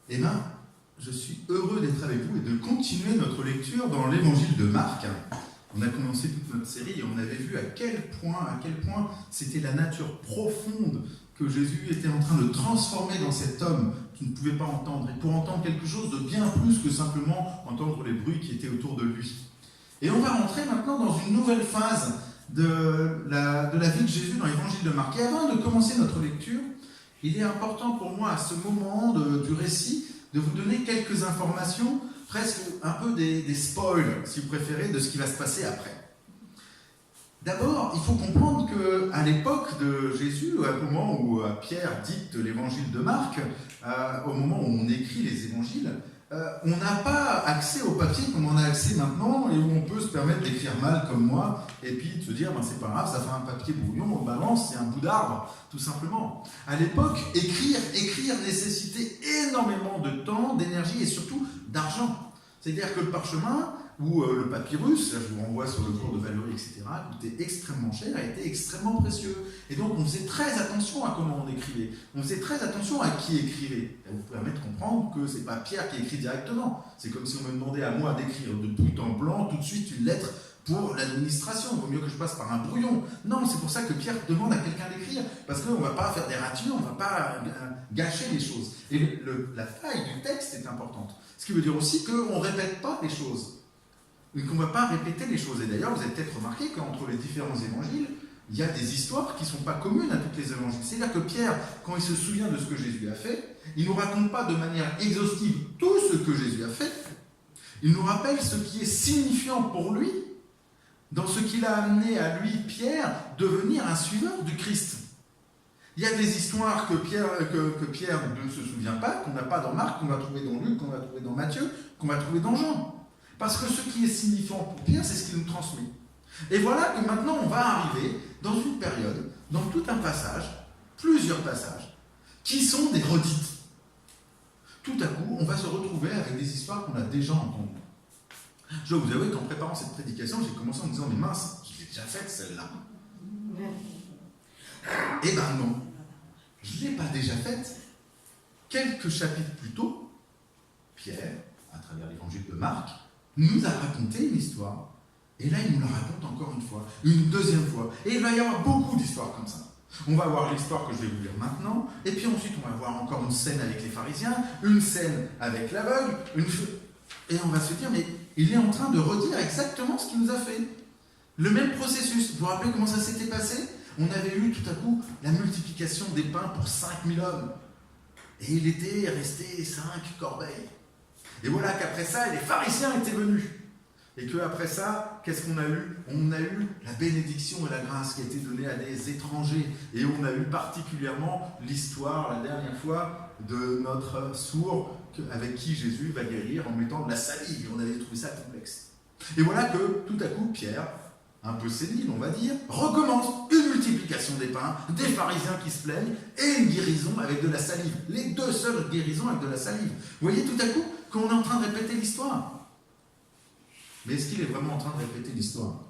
Eh bien, je suis heureux d'être avec vous et de continuer notre lecture dans l'évangile de Marc. On a commencé toute notre série et on avait vu à quel point c'était la nature profonde que Jésus était en train de transformer dans cet homme qui ne pouvait pas entendre, et pour entendre quelque chose de bien plus que simplement entendre les bruits qui étaient autour de lui. Et on va rentrer maintenant dans une nouvelle phase de la vie de Jésus dans l'évangile de Marc. Et avant de commencer notre lecture, il est important pour moi à ce moment du récit de vous donner quelques informations, presque un peu des spoils, si vous préférez, de ce qui va se passer après. D'abord, il faut comprendre qu'à l'époque de Jésus, au moment où Pierre dicte l'évangile de Marc, au moment où on écrit les évangiles, on n'a pas accès au papier comme on a accès maintenant, et où on peut se permettre d'écrire mal comme moi, et puis de se dire, c'est pas grave, ça fait un papier brouillon, on balance, c'est un bout d'arbre, tout simplement. À l'époque, écrire nécessitait énormément de temps, d'énergie et surtout d'argent. C'est-à-dire que le parchemin, ou le papyrus, là je vous renvoie sur le cours de Valérie, etc., coûtait extrêmement cher, a été extrêmement précieux. Et donc on faisait très attention à comment on écrivait, on faisait très attention à qui écrivait. Ça vous permet de comprendre que c'est pas Pierre qui écrit directement. C'est comme si on me demandait à moi d'écrire de but en blanc tout de suite une lettre pour l'administration. Il vaut mieux que je passe par un brouillon. Non, c'est pour ça que Pierre demande à quelqu'un d'écrire, parce qu'on ne va pas faire des ratures, on ne va pas gâcher les choses. Et la taille du texte est importante. Ce qui veut dire aussi qu'on ne répète pas les choses. Qu'on ne va pas répéter les choses. Et d'ailleurs, vous avez peut-être remarqué qu'entre les différents évangiles, il y a des histoires qui ne sont pas communes à toutes les évangiles. C'est-à-dire que Pierre, quand il se souvient de ce que Jésus a fait, il ne nous raconte pas de manière exhaustive tout ce que Jésus a fait. Il nous rappelle ce qui est signifiant pour lui, dans ce qu'il a amené à lui, Pierre, devenir un suiveur du Christ. Il y a des histoires que Pierre ne se souvient pas, qu'on n'a pas dans Marc, qu'on va trouver dans Luc, qu'on va trouver dans Matthieu, qu'on va trouver dans Jean. Parce que ce qui est signifiant pour Pierre, c'est ce qu'il nous transmet. Et voilà que maintenant on va arriver dans une période, dans tout un passage, plusieurs passages, qui sont des redites. Tout à coup, on va se retrouver avec des histoires qu'on a déjà entendues. Je dois vous avouer qu'en préparant cette prédication, j'ai commencé en me disant, mais mince, je l'ai déjà faite celle-là. Eh ben non, je ne l'ai pas déjà faite. Quelques chapitres plus tôt, Pierre, à travers l'évangile de Marc, nous a raconté une histoire. Et là, il nous la raconte encore une fois, une deuxième fois. Et il va y avoir beaucoup d'histoires comme ça. On va voir l'histoire que je vais vous lire maintenant, et puis ensuite on va voir encore une scène avec les pharisiens, une scène avec l'aveugle, et on va se dire, mais il est en train de redire exactement ce qu'il nous a fait. Le même processus. Vous vous rappelez comment ça s'était passé? On avait eu tout à coup la multiplication des pains pour 5000 hommes. Et il était resté 5 corbeilles. Et voilà qu'après ça, les pharisiens étaient venus. Et qu'après ça, qu'est-ce qu'on a eu? On a eu la bénédiction et la grâce qui a été donnée à des étrangers. Et on a eu particulièrement l'histoire, la dernière fois, de notre sourd avec qui Jésus va guérir en mettant de la salive. Et on avait trouvé ça complexe. Et voilà que, tout à coup, Pierre, un peu sénile, on va dire, recommence une multiplication des pains, des pharisiens qui se plaignent, et une guérison avec de la salive. Les deux seules guérisons avec de la salive. Vous voyez tout à coup qu'on est en train de répéter l'histoire. Mais est-ce qu'il est vraiment en train de répéter l'histoire?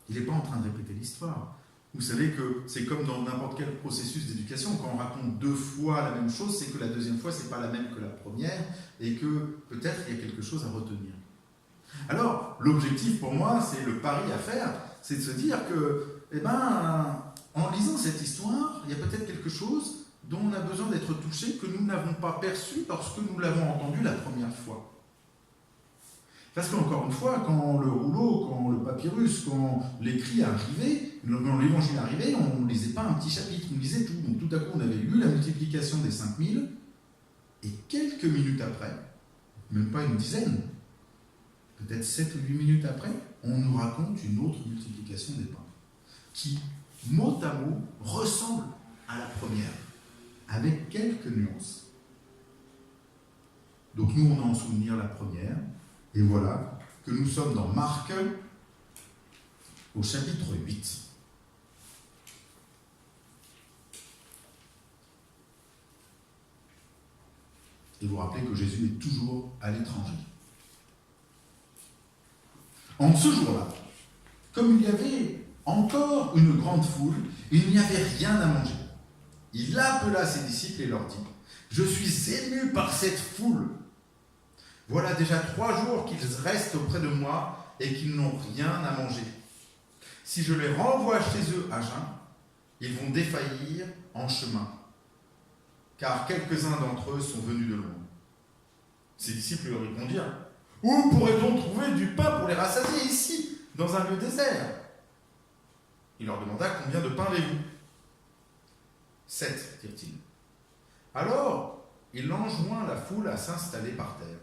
Il n'est pas en train de répéter l'histoire. Vous savez que c'est comme dans n'importe quel processus d'éducation, quand on raconte 2 fois la même chose, c'est que la deuxième fois, ce n'est pas la même que la première, et que peut-être il y a quelque chose à retenir. Alors, l'objectif pour moi, c'est le pari à faire, c'est de se dire que, en lisant cette histoire, il y a peut-être quelque chose dont on a besoin d'être touché, que nous n'avons pas perçu lorsque nous l'avons entendu la première fois. Parce qu'encore une fois, quand le rouleau, quand le papyrus, quand l'écrit arrivait, quand l'évangile arrivait, on ne lisait pas un petit chapitre, on lisait tout. Donc tout à coup, on avait lu la multiplication des 5000, et quelques minutes après, même pas une dizaine, peut-être 7 ou 8 minutes après, on nous raconte une autre multiplication des pains, qui, mot à mot, ressemble à la première, avec quelques nuances. Donc nous, on a en souvenir la première, et voilà que nous sommes dans Marc, au chapitre 8. Et vous vous rappelez que Jésus est toujours à l'étranger. En ce jour-là, comme il y avait encore une grande foule, il n'y avait rien à manger. il appela ses disciples et leur dit : « Je suis ému par cette foule. Voilà déjà 3 jours qu'ils restent auprès de moi et qu'ils n'ont rien à manger. Si je les renvoie chez eux à jeun, ils vont défaillir en chemin, car quelques-uns d'entre eux sont venus de loin. » Ses disciples lui répondirent : « Où pourrait-on trouver du pain pour les rassasier ici, dans un lieu désert ?» Il leur demanda : « Combien de pain avez-vous ? » 7, dirent-ils. Alors, il enjoint la foule à s'installer par terre.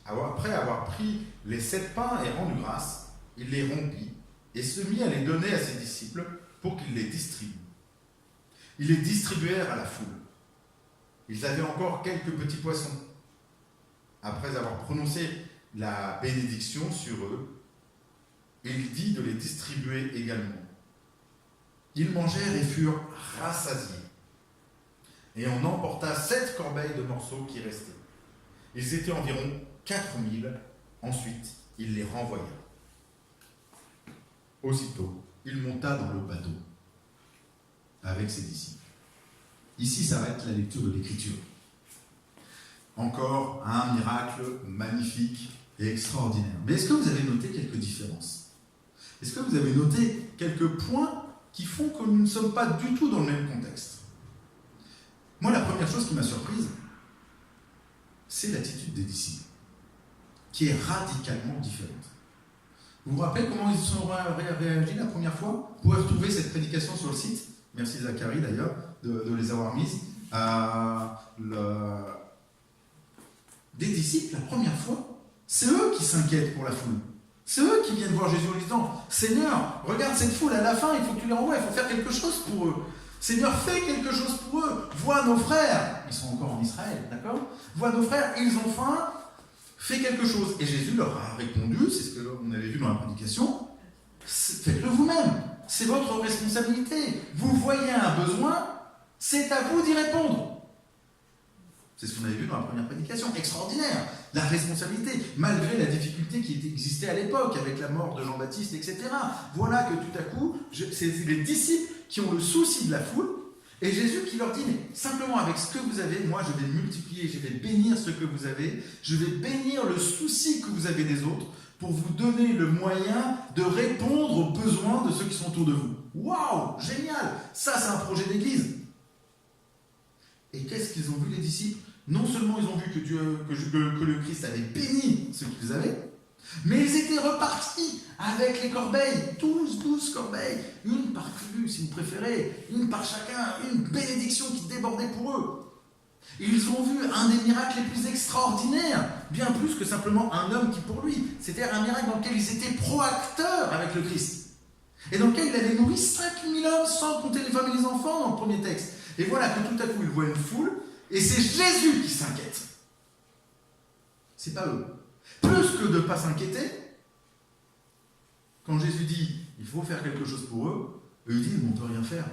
Après avoir pris les 7 pains et rendu grâce, il les rompit et se mit à les donner à ses disciples pour qu'ils les distribuent. Ils les distribuèrent à la foule. Ils avaient encore quelques petits poissons. Après avoir prononcé la bénédiction sur eux, il dit de les distribuer également. Ils mangèrent et furent rassasiés. Et on emporta 7 corbeilles de morceaux qui restaient. Ils étaient environ 4000. Ensuite, il les renvoya. Aussitôt, il monta dans le bateau avec ses disciples. Ici s'arrête la lecture de l'Écriture. Encore un miracle magnifique et extraordinaire. Mais est-ce que vous avez noté quelques différences ? Est-ce que vous avez noté quelques points qui font que nous ne sommes pas du tout dans le même contexte ? Moi, la première chose qui m'a surprise, c'est l'attitude des disciples, qui est radicalement différente. Vous vous rappelez comment ils sont réagi la première fois ? Vous pouvez retrouver cette prédication sur le site. Merci Zacharie d'ailleurs de les avoir mises. Des disciples, la première fois, c'est eux qui s'inquiètent pour la foule. C'est eux qui viennent voir Jésus en lui disant : « Seigneur, regarde cette foule, à la fin, il faut que tu les renvoies, il faut faire quelque chose pour eux. Seigneur, fais quelque chose pour eux. Vois nos frères. » Ils sont encore en Israël, d'accord ? « Vois nos frères, ils ont faim. Fais quelque chose. » Et Jésus leur a répondu, c'est ce qu'on avait vu dans la prédication : « Faites-le vous-même. C'est votre responsabilité. Vous voyez un besoin, c'est à vous d'y répondre. » C'est ce qu'on avait vu dans la première prédication. Extraordinaire. La responsabilité, malgré la difficulté qui existait à l'époque, avec la mort de Jean-Baptiste, etc. Voilà que tout à coup, c'est les disciples qui ont le souci de la foule, et Jésus qui leur dit : « Mais simplement avec ce que vous avez, moi je vais multiplier, je vais bénir ce que vous avez, je vais bénir le souci que vous avez des autres, pour vous donner le moyen de répondre aux besoins de ceux qui sont autour de vous. » Waouh, génial. Ça, c'est un projet d'église. Et qu'est-ce qu'ils ont vu, les disciples ? Non seulement ils ont vu que le Christ avait béni ce qu'ils avaient, mais ils étaient repartis avec les corbeilles, 12 corbeilles, une par tribu si vous préférez, une par chacun, une bénédiction qui débordait pour eux. Ils ont vu un des miracles les plus extraordinaires, bien plus que simplement un homme qui pour lui. C'était un miracle dans lequel ils étaient pro-acteurs avec le Christ. Et dans lequel il avait nourri 5000 hommes, sans compter les femmes et les enfants dans le premier texte. Et voilà que tout à coup, il voit une foule, et c'est Jésus qui s'inquiète. C'est pas eux. Plus que de ne pas s'inquiéter, quand Jésus dit il faut faire quelque chose pour eux, eux disent on ne peut rien faire.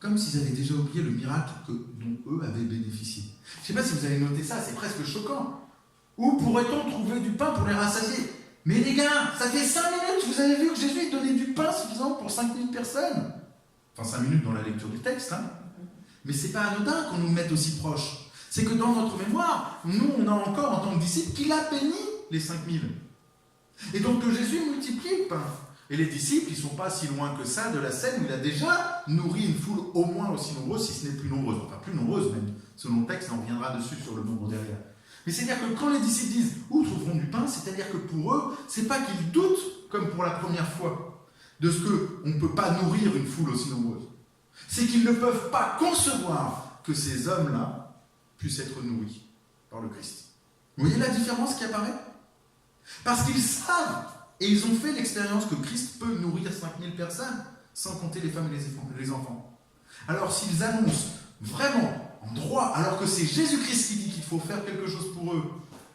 Comme s'ils avaient déjà oublié le miracle dont eux avaient bénéficié. Je ne sais pas si vous avez noté ça, c'est presque choquant. Où pourrait-on trouver du pain pour les rassasier ? Mais les gars, ça fait 5 minutes, vous avez vu que Jésus donnait du pain suffisant pour 5000 personnes. Enfin 5 minutes dans la lecture du texte, hein. Mais c'est pas anodin qu'on nous mette aussi proche. C'est que dans notre mémoire, nous, on a encore, en tant que disciples, qu'il a béni les 5000. Et donc que Jésus multiplie le pain. Et les disciples, ils ne sont pas si loin que ça de la scène où il a déjà nourri une foule au moins aussi nombreuse, si ce n'est plus nombreuse. Enfin, plus nombreuse même. Selon le texte, on reviendra dessus sur le nombre derrière. Mais c'est-à-dire que quand les disciples disent « Où trouveront du pain ?», c'est-à-dire que pour eux, c'est pas qu'ils doutent, comme pour la première fois, de ce qu'on ne peut pas nourrir une foule aussi nombreuse. C'est qu'ils ne peuvent pas concevoir que ces hommes-là puissent être nourris par le Christ. Vous voyez la différence qui apparaît ? Parce qu'ils savent, et ils ont fait l'expérience que Christ peut nourrir 5000 personnes, sans compter les femmes et les enfants. Alors s'ils annoncent vraiment, en droit, alors que c'est Jésus-Christ qui dit qu'il faut faire quelque chose pour eux,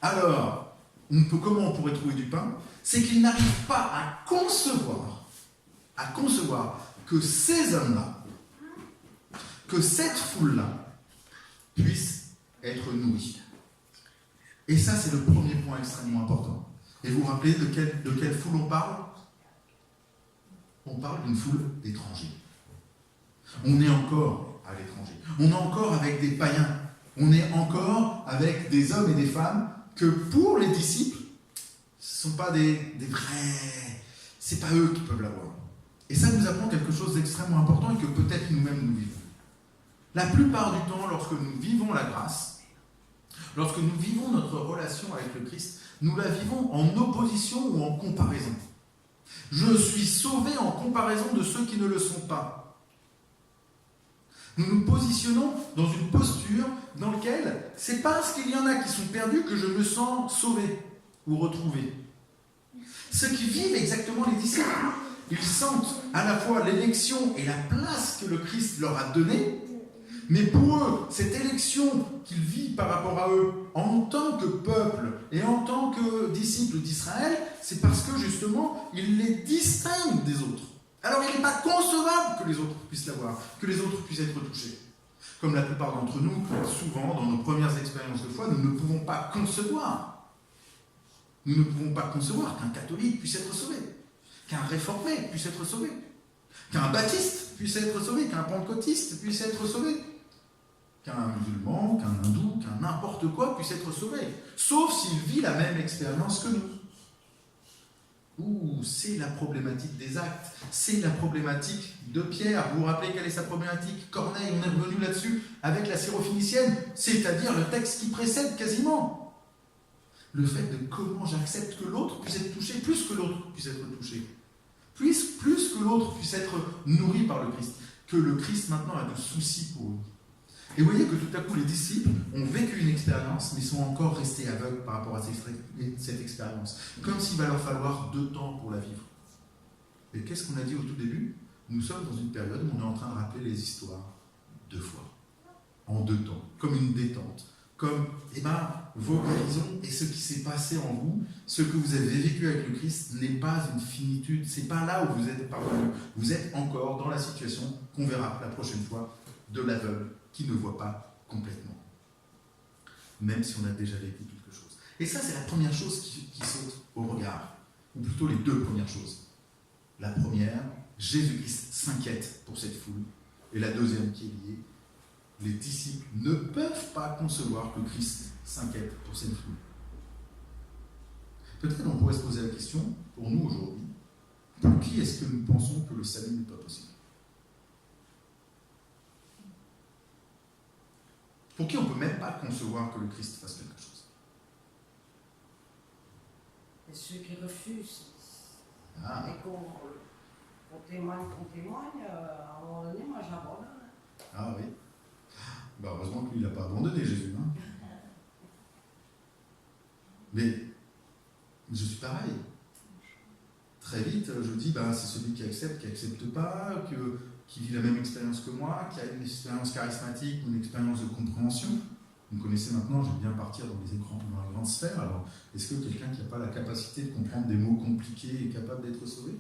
alors comment on pourrait trouver du pain ? C'est qu'ils n'arrivent pas à concevoir que ces hommes-là, que cette foule-là puisse être nourrie. Et ça, c'est le premier point extrêmement important. Et vous vous rappelez de quelle foule on parle ? On parle d'une foule d'étrangers. On est encore à l'étranger. On est encore avec des païens. On est encore avec des hommes et des femmes que pour les disciples, ce ne sont pas des vrais. Ce n'est pas eux qui peuvent l'avoir. Et ça nous apprend quelque chose d'extrêmement important et que peut-être nous-mêmes nous vivons. La plupart du temps, lorsque nous vivons la grâce, lorsque nous vivons notre relation avec le Christ, nous la vivons en opposition ou en comparaison. Je suis sauvé en comparaison de ceux qui ne le sont pas. Nous nous positionnons dans une posture dans laquelle c'est parce qu'il y en a qui sont perdus que je me sens sauvé ou retrouvé. Ceux qui vivent exactement les disciples, ils sentent à la fois l'élection et la place que le Christ leur a donnée, mais pour eux, cette élection qu'ils vivent par rapport à eux, en tant que peuple et en tant que disciples d'Israël, c'est parce que justement, ils les distinguent des autres. Alors il n'est pas concevable que les autres puissent l'avoir, que les autres puissent être touchés. Comme la plupart d'entre nous, souvent, dans nos premières expériences de foi, nous ne pouvons pas concevoir. Nous ne pouvons pas concevoir qu'un catholique puisse être sauvé, qu'un réformé puisse être sauvé, qu'un baptiste puisse être sauvé, qu'un pentecôtiste puisse être sauvé, qu'un musulman, qu'un hindou, qu'un n'importe quoi puisse être sauvé, sauf s'il vit la même expérience que nous. C'est la problématique des actes, c'est la problématique de Pierre. Vous vous rappelez quelle est sa problématique? Corneille, on est revenu là-dessus avec la syrophénicienne, c'est-à-dire le texte qui précède quasiment. Le fait de comment j'accepte que l'autre puisse être touché, plus que l'autre puisse être touché, plus que l'autre puisse être nourri par le Christ, que le Christ maintenant a de soucis pour eux. Et vous voyez que tout à coup les disciples ont vécu une expérience, mais sont encore restés aveugles par rapport à cette expérience, comme s'il va leur falloir 2 temps pour la vivre. Et qu'est-ce qu'on a dit au tout début? Nous sommes dans une période où on est en train de rappeler les histoires 2 fois, en 2 temps, comme une détente, comme vos guérisons et ce qui s'est passé en vous, ce que vous avez vécu avec le Christ n'est pas une finitude, c'est pas là où vous êtes parvenu, vous êtes encore dans la situation qu'on verra la prochaine fois de l'aveugle qui ne voit pas complètement, même si on a déjà vécu quelque chose. Et ça, c'est la première chose qui saute au regard, ou plutôt les 2 premières choses. La première, Jésus-Christ s'inquiète pour cette foule, et la deuxième qui est liée, les disciples ne peuvent pas concevoir que Christ s'inquiète pour cette foule. Peut-être on pourrait se poser la question, pour nous aujourd'hui, pour qui est-ce que nous pensons que le salut n'est pas possible? Pour qui on ne peut même pas concevoir que le Christ fasse quelque chose? Et ceux qui refusent. Et qu'on témoigne, à un moment donné, moi j'abandonne. Ah oui. Heureusement que lui, il n'a pas abandonné Jésus. Mais je suis pareil. Très vite, je dis, c'est celui qui accepte pas, qui vit la même expérience que moi, qui a une expérience charismatique, une expérience de compréhension. Vous me connaissez maintenant, j'aime bien partir dans les écrans, dans la grande sphère. Alors, est-ce que quelqu'un qui n'a pas la capacité de comprendre des mots compliqués est capable d'être sauvé?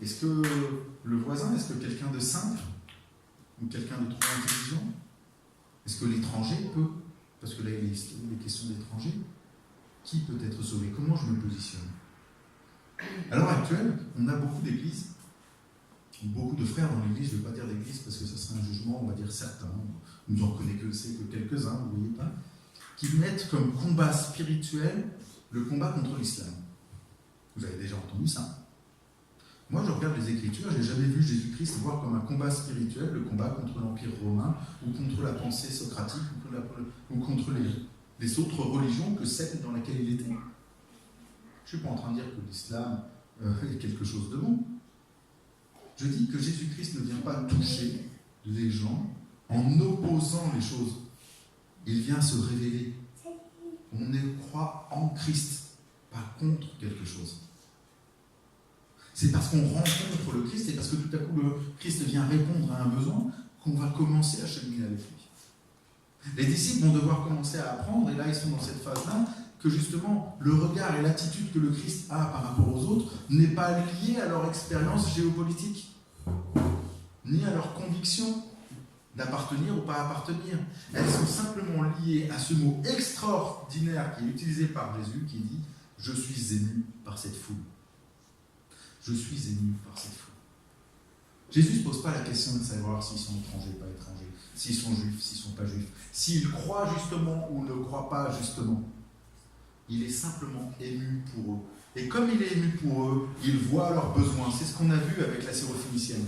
Est-ce que le voisin, est-ce que quelqu'un de simple, ou quelqu'un de trop intelligent? Est-ce que l'étranger peut? Parce que là, il est question d'étranger. Qui peut être sauvé? Comment je me positionne? À l'heure actuelle, on a beaucoup d'églises, beaucoup de frères dans l'église, je ne vais pas dire d'église parce que ça serait un jugement, on va dire certains, nous en connaissons que quelques-uns, vous ne voyez pas, qui mettent comme combat spirituel le combat contre l'islam. Vous avez déjà entendu ça? Moi, je regarde les Écritures, je n'ai jamais vu Jésus-Christ voir comme un combat spirituel, le combat contre l'Empire romain, ou contre la pensée socratique, ou contre les autres religions que celle dans laquelle il était. Je ne suis pas en train de dire que l'islam est quelque chose de bon. Je dis que Jésus-Christ ne vient pas toucher les gens en opposant les choses. Il vient se révéler. On croit en Christ, pas contre quelque chose. C'est parce qu'on rencontre le Christ et parce que tout à coup le Christ vient répondre à un besoin qu'on va commencer à cheminer avec lui. Les disciples vont devoir commencer à apprendre, et là ils sont dans cette phase-là, que justement le regard et l'attitude que le Christ a par rapport aux autres n'est pas lié à leur expérience géopolitique, ni à leur conviction d'appartenir ou pas appartenir. Elles sont simplement liées à ce mot extraordinaire qui est utilisé par Jésus, qui dit « Je suis ému par cette foule ». Je suis ému par cette foule. Jésus ne se pose pas la question de savoir s'ils sont étrangers ou pas étrangers, s'ils sont juifs, s'ils ne sont pas juifs, s'ils croient justement ou ne croient pas justement. Il est simplement ému pour eux. Et comme il est ému pour eux, il voit leurs besoins. C'est ce qu'on a vu avec la syrophénicienne.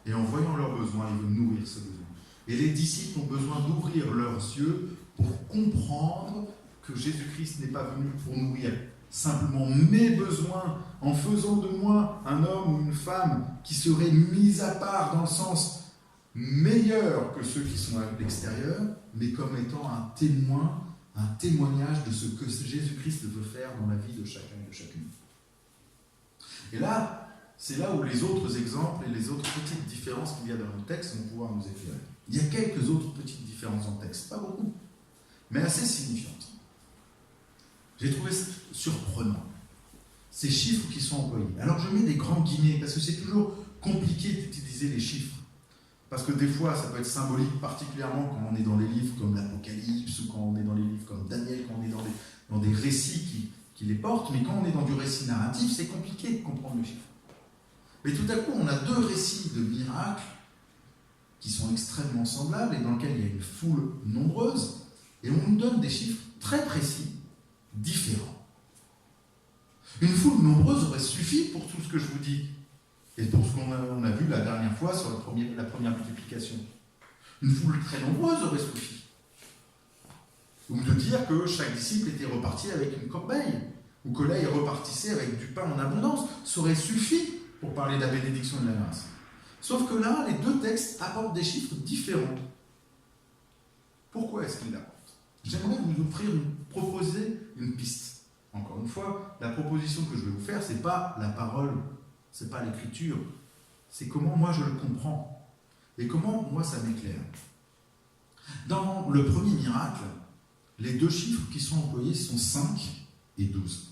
Et en voyant leurs besoins, il veut nourrir ce besoin. Et les disciples ont besoin d'ouvrir leurs yeux pour comprendre que Jésus-Christ n'est pas venu pour nourrir simplement mes besoins en faisant de moi un homme ou une femme qui serait mis à part dans le sens meilleur que ceux qui sont à l'extérieur, mais comme étant un témoin, un témoignage de ce que Jésus-Christ veut faire dans la vie de chacun et de chacune. Et là, c'est là où les autres exemples et les autres petites différences qu'il y a dans le texte vont pouvoir nous éclairer. Il y a quelques autres petites différences dans le texte, pas beaucoup, mais assez signifiantes. J'ai trouvé ça surprenant, ces chiffres qui sont employés. Alors je mets des grands guillemets, parce que c'est toujours compliqué d'utiliser les chiffres. Parce que des fois, ça peut être symbolique, particulièrement quand on est dans des livres comme l'Apocalypse, ou quand on est dans les livres comme Daniel, quand on est dans des récits qui les portent, mais quand on est dans du récit narratif, c'est compliqué de comprendre les chiffres. Mais tout à coup, on a deux récits de miracles qui sont extrêmement semblables et dans lesquels il y a une foule nombreuse, et on nous donne des chiffres très précis, différents. Une foule nombreuse aurait suffi pour tout ce que je vous dis, et pour ce qu'on a vu la dernière fois sur la première multiplication. Une foule très nombreuse aurait suffi. Ou de dire que chaque disciple était reparti avec une corbeille, ou que là il repartissait avec du pain en abondance, ça aurait suffi pour parler de la bénédiction et de la grâce. Sauf que là, les deux textes apportent des chiffres différents. Pourquoi est-ce qu'ils l'apportent ? J'aimerais vous proposer une piste. Encore une fois, la proposition que je vais vous faire, ce n'est pas la parole, ce n'est pas l'écriture, c'est comment moi je le comprends et comment moi ça m'éclaire. Dans le premier miracle, les deux chiffres qui sont employés sont 5 et 12.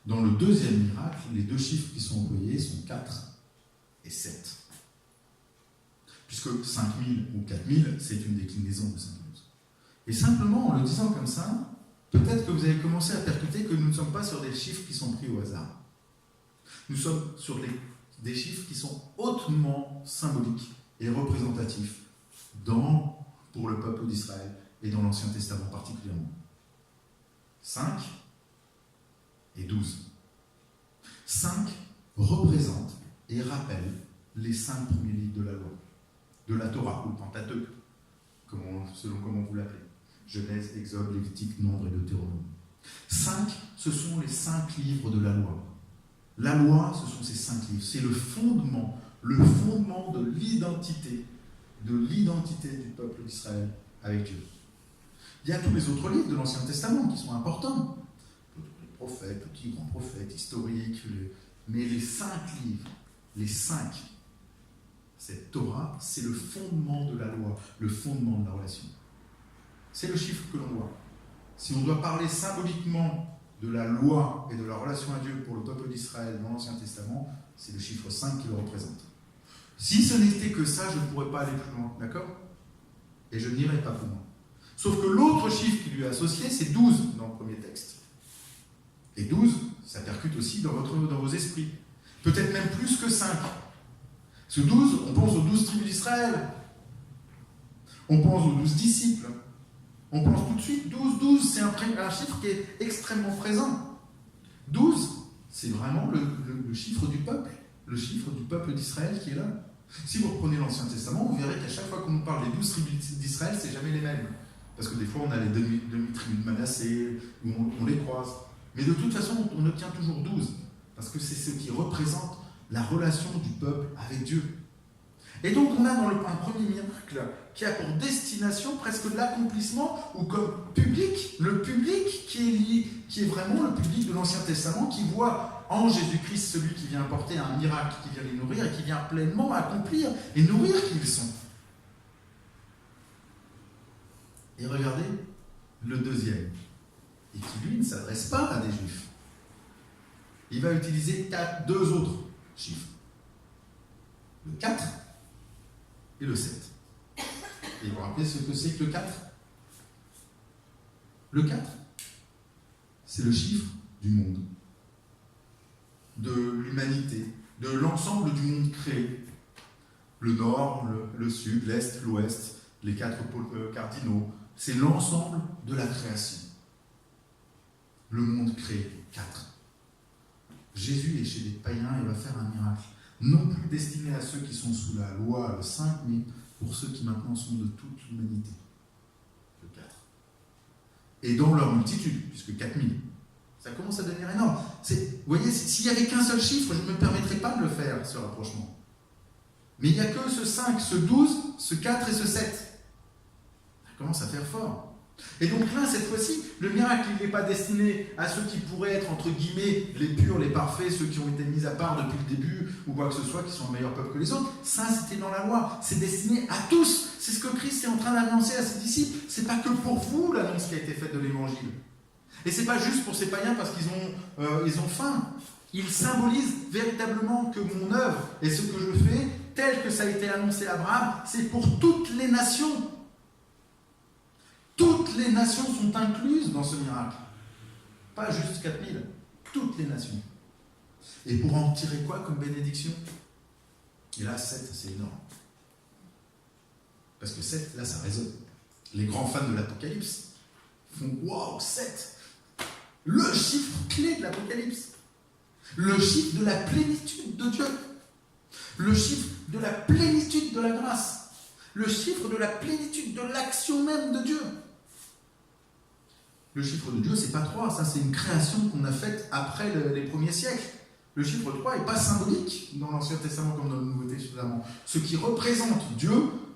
Dans le deuxième miracle, les deux chiffres qui sont employés sont 4 et 7. Puisque 5000 ou 4000, c'est une déclinaison de 5 et 12. Et simplement, en le disant comme ça, peut-être que vous avez commencé à percuter que nous ne sommes pas sur des chiffres qui sont pris au hasard. Nous sommes sur des chiffres qui sont hautement symboliques et représentatifs pour le peuple d'Israël et dans l'Ancien Testament particulièrement. 5 et 12. 5 représente et rappelle les 5 premiers livres de la loi, de la Torah, ou le Pentateuque, selon comment vous l'appelez. Genèse, Exode, Lévitique, Nombre et Deutéronome. 5, ce sont les 5 livres de la loi. La loi, ce sont ces 5 livres. C'est le fondement de l'identité du peuple d'Israël avec Dieu. Il y a tous les autres livres de l'Ancien Testament qui sont importants. Les prophètes, petits, grands prophètes, historiques, mais les 5 livres, les 5, cette Torah, c'est le fondement de la loi, le fondement de la relation. C'est le chiffre que l'on voit. Si on doit parler symboliquement de la loi et de la relation à Dieu pour le peuple d'Israël dans l'Ancien Testament, c'est le chiffre 5 qui le représente. Si ce n'était que ça, je ne pourrais pas aller plus loin, d'accord ? Et je n'irai pas plus loin. Sauf que l'autre chiffre qui lui est associé, c'est 12 dans le premier texte. Et 12, ça percute aussi dans vos esprits. Peut-être même plus que 5. Parce que 12, on pense aux 12 tribus d'Israël. On pense aux 12 disciples. On pense tout de suite, 12, c'est un chiffre qui est extrêmement présent. 12, c'est vraiment le chiffre du peuple, le chiffre du peuple d'Israël qui est là. Si vous reprenez l'Ancien Testament, vous verrez qu'à chaque fois qu'on nous parle des 12 tribus d'Israël, c'est jamais les mêmes. Parce que des fois, on a les demi-tribus de Manassé, où on les croise. Mais de toute façon, on obtient toujours 12, parce que c'est ce qui représente la relation du peuple avec Dieu. Et donc, on a dans un premier miracle qui a pour destination presque l'accomplissement, ou comme public, le public qui est vraiment le public de l'Ancien Testament, qui voit en Jésus-Christ celui qui vient apporter un miracle, qui vient les nourrir et qui vient pleinement accomplir et nourrir qui ils sont. Et regardez le deuxième, et qui lui ne s'adresse pas à des juifs. Il va utiliser deux autres chiffres, le 4 et le 7. Et vous vous rappelez ce que c'est que le 4 ? Le 4, c'est le chiffre du monde. de l'humanité, de l'ensemble du monde créé. Le nord, le sud, l'est, l'ouest, les 4 pôles cardinaux, c'est l'ensemble de la création. Le monde créé, 4. Jésus est chez les païens et va faire un miracle, non plus destiné à ceux qui sont sous la loi, le 5, mais pour ceux qui maintenant sont de toute l'humanité, le 4. Et dans leur multitude, puisque 4000. Ça commence à devenir énorme. Vous voyez, s'il n'y avait qu'un seul chiffre, je ne me permettrais pas de le faire, ce rapprochement. Mais il n'y a que ce 5, ce 12, ce 4 et ce 7. Ça commence à faire fort. Et donc là, cette fois-ci, le miracle, il n'est pas destiné à ceux qui pourraient être, entre guillemets, les purs, les parfaits, ceux qui ont été mis à part depuis le début, ou quoi que ce soit, qui sont un meilleur peuple que les autres. Ça, c'était dans la loi. C'est destiné à tous. C'est ce que Christ est en train d'annoncer à ses disciples. C'est pas que pour vous, l'annonce qui a été faite de l'Évangile. Et c'est pas juste pour ces païens parce qu'ils ont faim. Ils symbolisent véritablement que mon œuvre et ce que je fais, tel que ça a été annoncé à Abraham, c'est pour toutes les nations. Toutes les nations sont incluses dans ce miracle. Pas juste 4000, toutes les nations. Et pour en tirer quoi comme bénédiction? Et là, 7, c'est énorme. Parce que 7, là, ça résonne. Les grands fans de l'Apocalypse font « Waouh, 7 !» Le chiffre clé de l'Apocalypse. Le chiffre de la plénitude de Dieu. Le chiffre de la plénitude de la grâce. Le chiffre de la plénitude de l'action même de Dieu. Le chiffre de Dieu, c'est pas 3, ça c'est une création qu'on a faite après les premiers siècles. Le chiffre 3 n'est pas symbolique dans l'Ancien Testament comme dans le Nouveau Testament. Ce qui représente Dieu,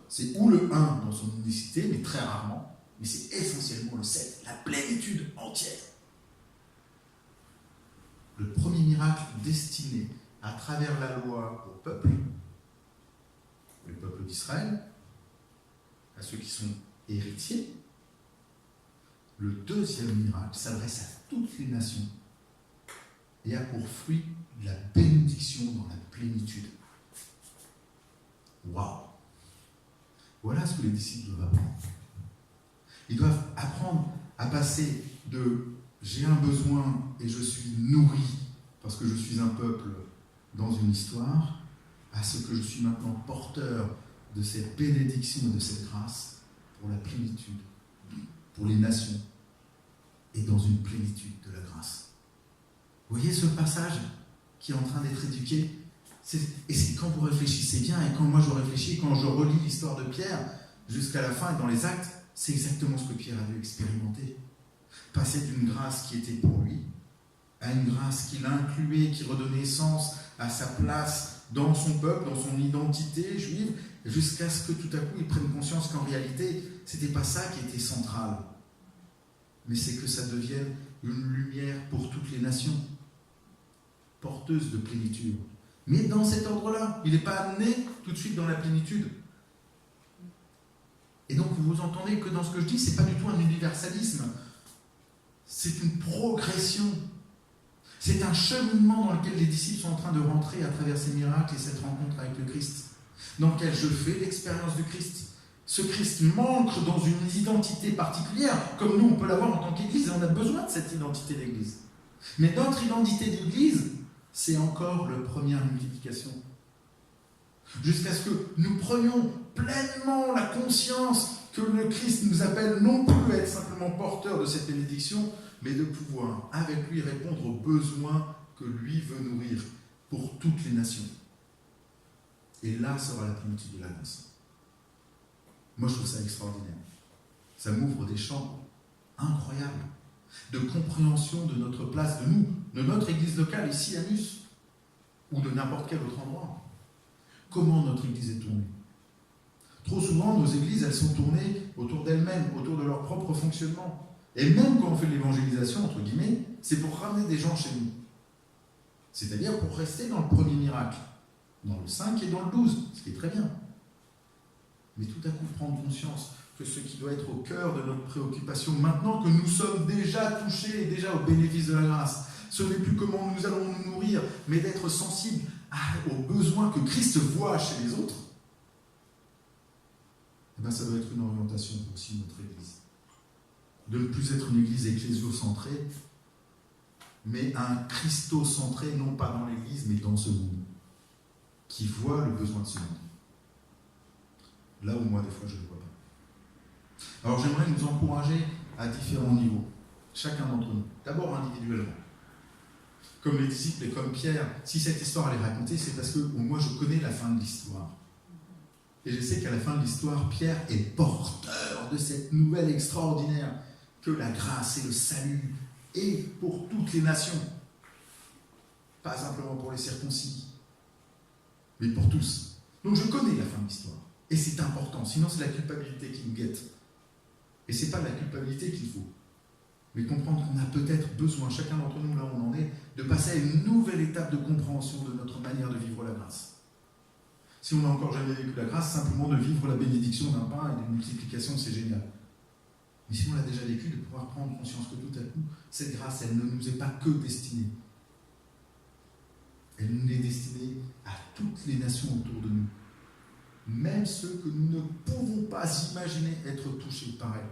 c'est ou le 1 dans son unicité, mais très rarement, mais c'est essentiellement le 7, la plénitude entière. Le premier miracle destiné à travers la loi au peuple, le peuple d'Israël, à ceux qui sont héritiers. Le deuxième miracle s'adresse à toutes les nations et a pour fruit la bénédiction dans la plénitude. Waouh! Voilà ce que les disciples doivent apprendre. Ils doivent apprendre à passer de « j'ai un besoin et je suis nourri parce que je suis un peuple dans une histoire » à ce que je suis maintenant porteur de cette bénédiction et de cette grâce pour la plénitude, pour les nations et dans une plénitude de la grâce. Vous voyez ce passage qui est en train d'être éduqué? Et c'est quand vous réfléchissez bien, et quand moi je réfléchis, quand je relis l'histoire de Pierre jusqu'à la fin et dans les actes, c'est exactement ce que Pierre a dû expérimenter. Passer d'une grâce qui était pour lui à une grâce qui l'incluait, qui redonnait sens à sa place dans son peuple, dans son identité juive, jusqu'à ce que tout à coup il prenne conscience qu'en réalité, c'était pas ça qui était central, mais c'est que ça devienne une lumière pour toutes les nations, porteuse de plénitude. Mais dans cet ordre-là, il n'est pas amené tout de suite dans la plénitude. Et donc vous entendez que dans ce que je dis, ce n'est pas du tout un universalisme, c'est une progression. C'est un cheminement dans lequel les disciples sont en train de rentrer à travers ces miracles et cette rencontre avec le Christ, dans lequel je fais l'expérience du Christ. Ce Christ m'ancre dans une identité particulière, comme nous on peut l'avoir en tant qu'Église, et on a besoin de cette identité d'Église. Mais notre identité d'Église, c'est encore la première multiplication. Jusqu'à ce que nous prenions pleinement la conscience que le Christ nous appelle non plus à être simplement porteurs de cette bénédiction, mais de pouvoir, avec lui, répondre aux besoins que lui veut nourrir pour toutes les nations. Et là sera la plénitude de la grâce. Moi, je trouve ça extraordinaire. Ça m'ouvre des champs incroyables de compréhension de notre place, de nous, de notre église locale, ici à Nus, ou de n'importe quel autre endroit. Comment notre église est tournée? Trop souvent, nos églises, elles sont tournées autour d'elles-mêmes, autour de leur propre fonctionnement. Et même quand on fait de l'évangélisation, entre guillemets, c'est pour ramener des gens chez nous. C'est-à-dire pour rester dans le premier miracle, dans le 5 et dans le 12, ce qui est très bien. Mais tout à coup prendre conscience que ce qui doit être au cœur de notre préoccupation, maintenant que nous sommes déjà touchés, déjà au bénéfice de la grâce, ce n'est plus comment nous allons nous nourrir, mais d'être sensibles aux besoins que Christ voit chez les autres. Et bien ça doit être une orientation pour aussi notre Église. De ne plus être une Église ecclésiocentrée, mais un Christocentré, non pas dans l'Église, mais dans ce monde, qui voit le besoin de ce monde. Là où moi, des fois, je ne le vois pas. Alors j'aimerais nous encourager à différents niveaux, chacun d'entre nous. D'abord individuellement. Comme les disciples et comme Pierre, si cette histoire elle est racontée, c'est parce que moi je connais la fin de l'histoire. Et je sais qu'à la fin de l'histoire, Pierre est porteur de cette nouvelle extraordinaire que la grâce et le salut est pour toutes les nations. Pas simplement pour les circoncis, mais pour tous. Donc je connais la fin de l'histoire. Et c'est important, sinon c'est la culpabilité qui nous guette. Et c'est pas la culpabilité qu'il faut. Mais comprendre qu'on a peut-être besoin, chacun d'entre nous, là où on en est, de passer à une nouvelle étape de compréhension de notre manière de vivre la grâce. Si on n'a encore jamais vécu la grâce, simplement de vivre la bénédiction d'un pain et d'une multiplication, c'est génial. Mais si on l'a déjà vécu, de pouvoir prendre conscience que tout à coup, cette grâce, elle ne nous est pas que destinée. Elle nous est destinée à toutes les nations autour de nous. Même ceux que nous ne pouvons pas imaginer être touchés par elle.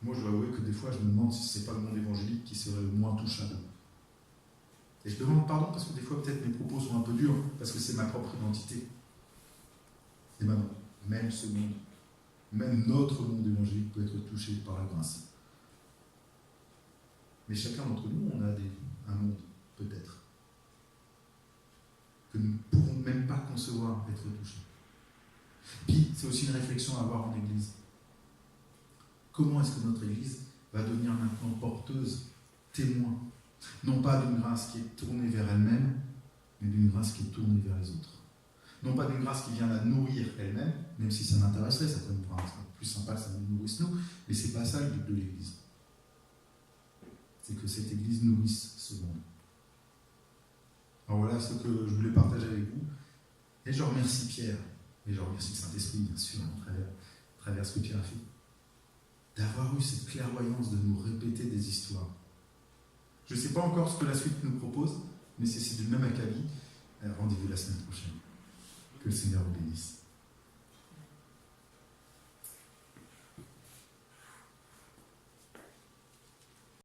Moi, je dois avouer que des fois, je me demande si ce n'est pas le monde évangélique qui serait le moins touchable. Et je demande pardon parce que des fois, peut-être mes propos sont un peu durs, parce que c'est ma propre identité. Et maintenant, même ce monde, même notre monde évangélique peut être touché par la grâce. Mais chacun d'entre nous, on a un monde, peut-être, que nous ne pouvons même pas concevoir être touchés. Puis, c'est aussi une réflexion à avoir en Église. Comment est-ce que notre Église va devenir maintenant porteuse, témoin, non pas d'une grâce qui est tournée vers elle-même, mais d'une grâce qui est tournée vers les autres. Non pas d'une grâce qui vient la nourrir elle-même, même si ça m'intéresserait, ça pourrait nous paraître plus sympa que ça nous nourrisse nous, mais c'est pas ça le but de l'Église. C'est que cette Église nourrisse ce monde. Alors voilà ce que je voulais partager avec vous. Et je remercie Pierre, et je remercie le Saint-Esprit, bien sûr, à travers ce que Pierre a fait, d'avoir eu cette clairvoyance de nous répéter des histoires. Je ne sais pas encore ce que la suite nous propose, mais c'est du même acabit. Rendez-vous la semaine prochaine. Que le Seigneur vous bénisse.